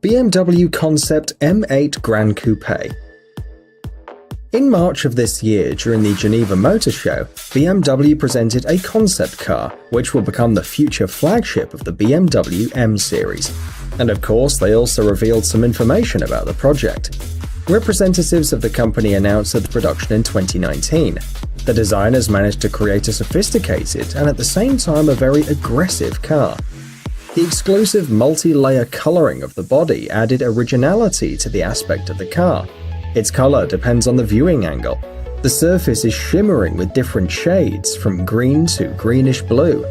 BMW Concept M8 Gran Coupe. In March of this year, during the Geneva Motor Show, BMW presented a concept car, which will become the future flagship of the BMW M series. And of course, they also revealed some information about the project. Representatives of the company announced the production in 2019. The designers managed to create a sophisticated and at the same time a very aggressive car. The exclusive multi-layer coloring of the body added originality to the aspect of the car. Its color depends on the viewing angle. The surface is shimmering with different shades, from green to greenish blue.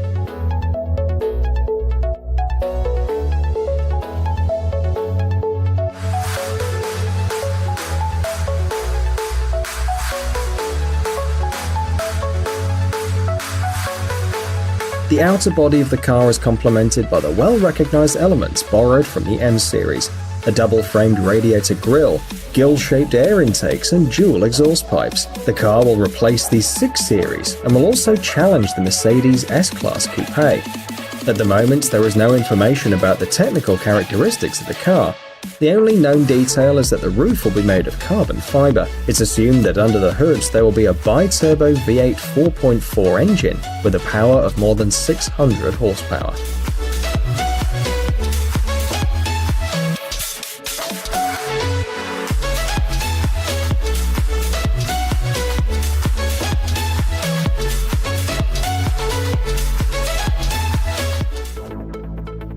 The outer body of the car is complemented by the well-recognized elements borrowed from the M series: a double-framed radiator grille, gill-shaped air intakes, and dual exhaust pipes. The car will replace the 6 Series and will also challenge the Mercedes S-Class Coupe. At the moment, there is no information about the technical characteristics of the car. The only known detail is that the roof will be made of carbon fiber. It's assumed that under the hood there will be a bi-turbo V8 4.4 engine with a power of more than 600 horsepower.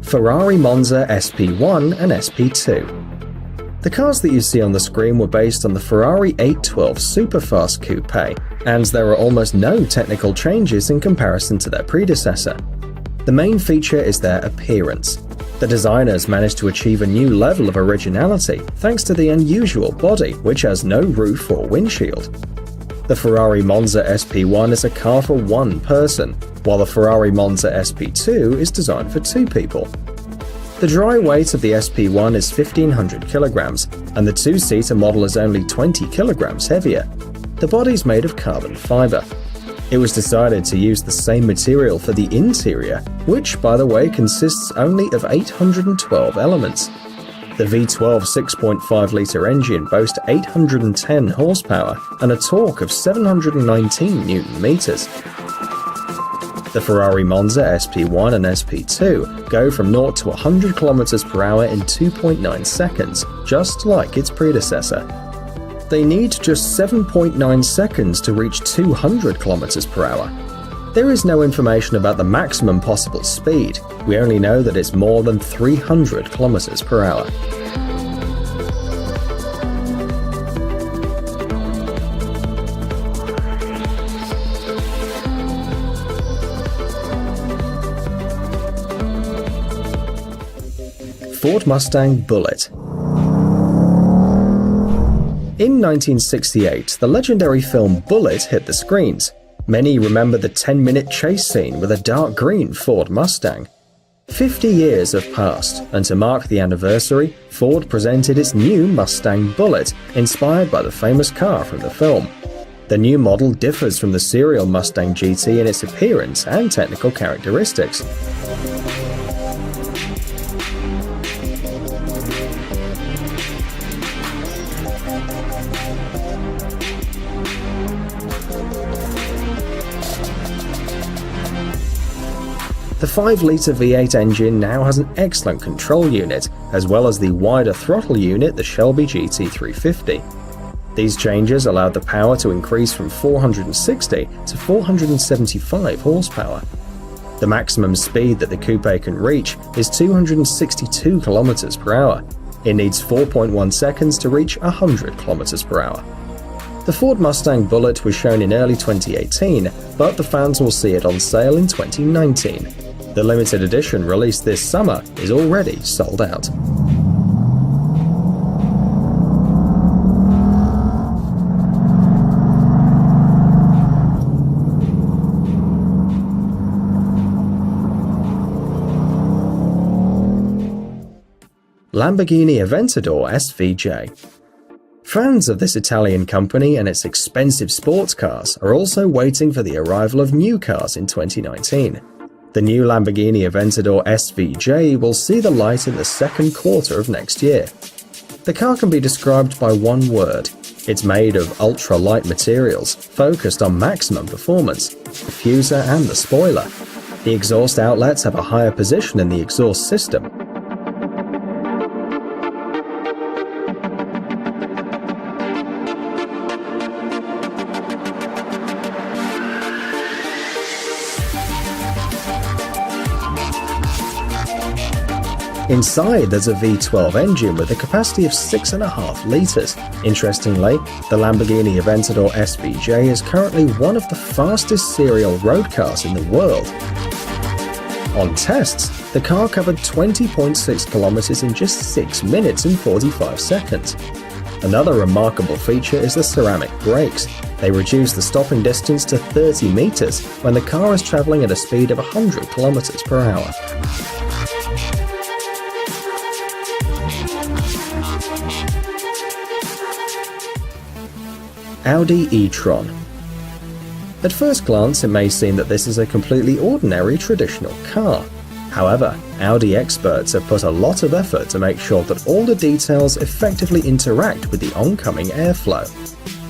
Ferrari Monza SP1 and SP2. The cars that you see on the screen were based on the Ferrari 812 Superfast Coupe, and there are almost no technical changes in comparison to their predecessor. The main feature is their appearance. The designers managed to achieve a new level of originality thanks to the unusual body, which has no roof or windshield. The Ferrari Monza SP1 is a car for one person, while the Ferrari Monza SP2 is designed for 2 people. The dry weight of the SP1 is 1,500 kilograms, and the 2-seater model is only 20 kilograms heavier. The body's made of carbon fiber. It was decided to use the same material for the interior, which, by the way, consists only of 812 elements. The V12 6.5-litre engine boasts 810 horsepower and a torque of 719 Nm. The Ferrari Monza SP1 and SP2 go from 0 to 100 km per hour in 2.9 seconds, just like its predecessor. They need just 7.9 seconds to reach 200 km per hour. There is no information about the maximum possible speed. We only know that it's more than 300 km per hour. Ford Mustang Bullitt. In 1968, the legendary film Bullitt hit the screens. Many remember the 10-minute chase scene with a dark green Ford Mustang. 50 years have passed, and to mark the anniversary, Ford presented its new Mustang Bullitt, inspired by the famous car from the film. The new model differs from the serial Mustang GT in its appearance and technical characteristics. The 5-litre V8 engine now has an excellent control unit, as well as the wider throttle unit, the Shelby GT350. These changes allowed the power to increase from 460 to 475 horsepower. The maximum speed that the coupe can reach is 262 km per hour. It needs 4.1 seconds to reach 100 km per hour. The Ford Mustang Bullitt was shown in early 2018, but the fans will see it on sale in 2019. The limited edition released this summer is already sold out. Lamborghini Aventador SVJ. Fans of this Italian company and its expensive sports cars are also waiting for the arrival of new cars in 2019. The new Lamborghini Aventador SVJ will see the light in the second quarter of next year. The car can be described by one word. It's made of ultra-light materials, focused on maximum performance, the diffuser and the spoiler. The exhaust outlets have a higher position in the exhaust system. Inside, there's a V12 engine with a capacity of 6.5 litres. Interestingly, the Lamborghini Aventador SVJ is currently one of the fastest serial road cars in the world. On tests, the car covered 20.6 kilometers in just 6 minutes and 45 seconds. Another remarkable feature is the ceramic brakes. They reduce the stopping distance to 30 meters when the car is traveling at a speed of 100 kilometers per hour. Audi e-tron. At first glance, it may seem that this is a completely ordinary traditional car. However, Audi experts have put a lot of effort to make sure that all the details effectively interact with the oncoming airflow.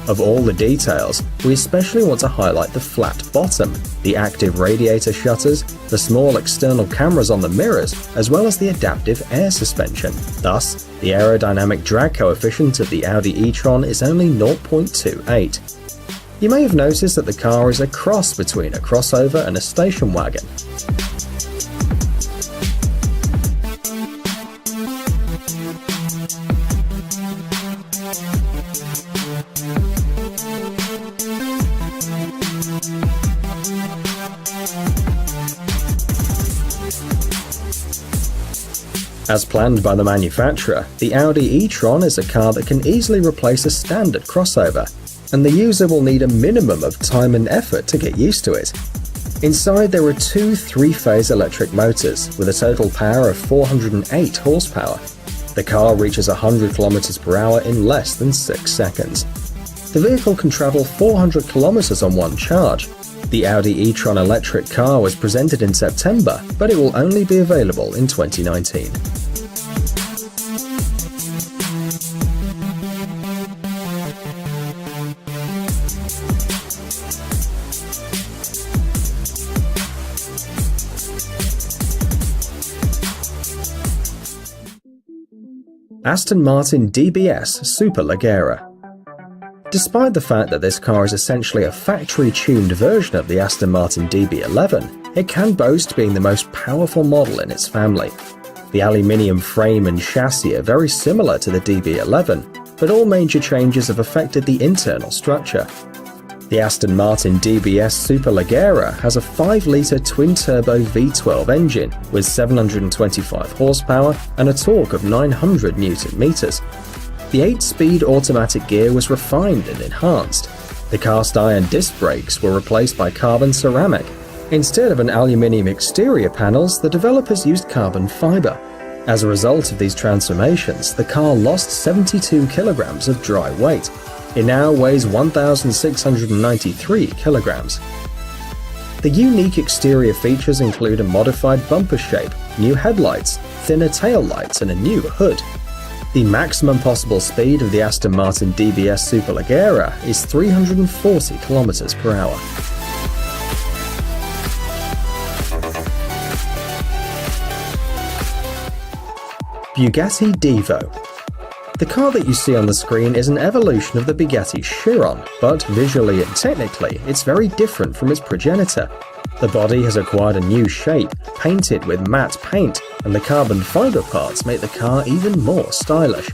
Of all the details, we especially want to highlight the flat bottom, the active radiator shutters, the small external cameras on the mirrors, as well as the adaptive air suspension. Thus, the aerodynamic drag coefficient of the Audi e-tron is only 0.28. You may have noticed that the car is a cross between a crossover and a station wagon. As planned by the manufacturer, the Audi e-tron is a car that can easily replace a standard crossover, and the user will need a minimum of time and effort to get used to it. Inside, there are two 3-phase electric motors with a total power of 408 horsepower. The car reaches 100 km per hour in less than 6 seconds. The vehicle can travel 400 km on one charge. The Audi e-tron electric car was presented in September, but it will only be available in 2019. Aston Martin DBS Superleggera. Despite the fact that this car is essentially a factory-tuned version of the Aston Martin DB11, it can boast being the most powerful model in its family. The aluminium frame and chassis are very similar to the DB11, but all major changes have affected the internal structure. The Aston Martin DBS Superleggera has a 5-litre twin-turbo V12 engine with 725 horsepower and a torque of 900 Nm. The 8-speed automatic gear was refined and enhanced. The cast-iron disc brakes were replaced by carbon ceramic. Instead of an aluminium exterior panels, the developers used carbon fiber. As a result of these transformations, the car lost 72 kilograms of dry weight. It now weighs 1,693 kilograms. The unique exterior features include a modified bumper shape, new headlights, thinner tail lights, and a new hood. The maximum possible speed of the Aston Martin DBS Superleggera is 340 km per hour. Bugatti Divo. The car that you see on the screen is an evolution of the Bugatti Chiron, but visually and technically, it's very different from its progenitor. The body has acquired a new shape, painted with matte paint, and the carbon fiber parts make the car even more stylish.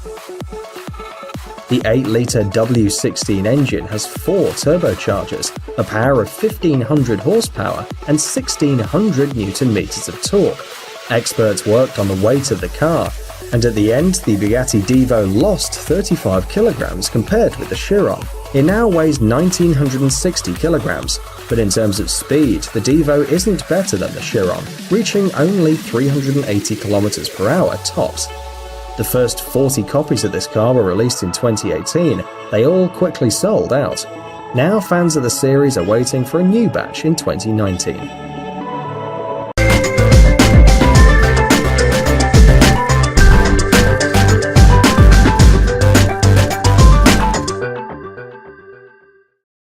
The 8-litre W16 engine has 4 turbochargers, a power of 1,500 horsepower, and 1,600 Nm of torque. Experts worked on the weight of the car, and at the end, the Bugatti Divo lost 35 kilograms compared with the Chiron. It now weighs 1,960 kilograms, but in terms of speed, the Divo isn't better than the Chiron, reaching only 380 kilometers per hour tops. The first 40 copies of this car were released in 2018. They all quickly sold out. Now fans of the series are waiting for a new batch in 2019.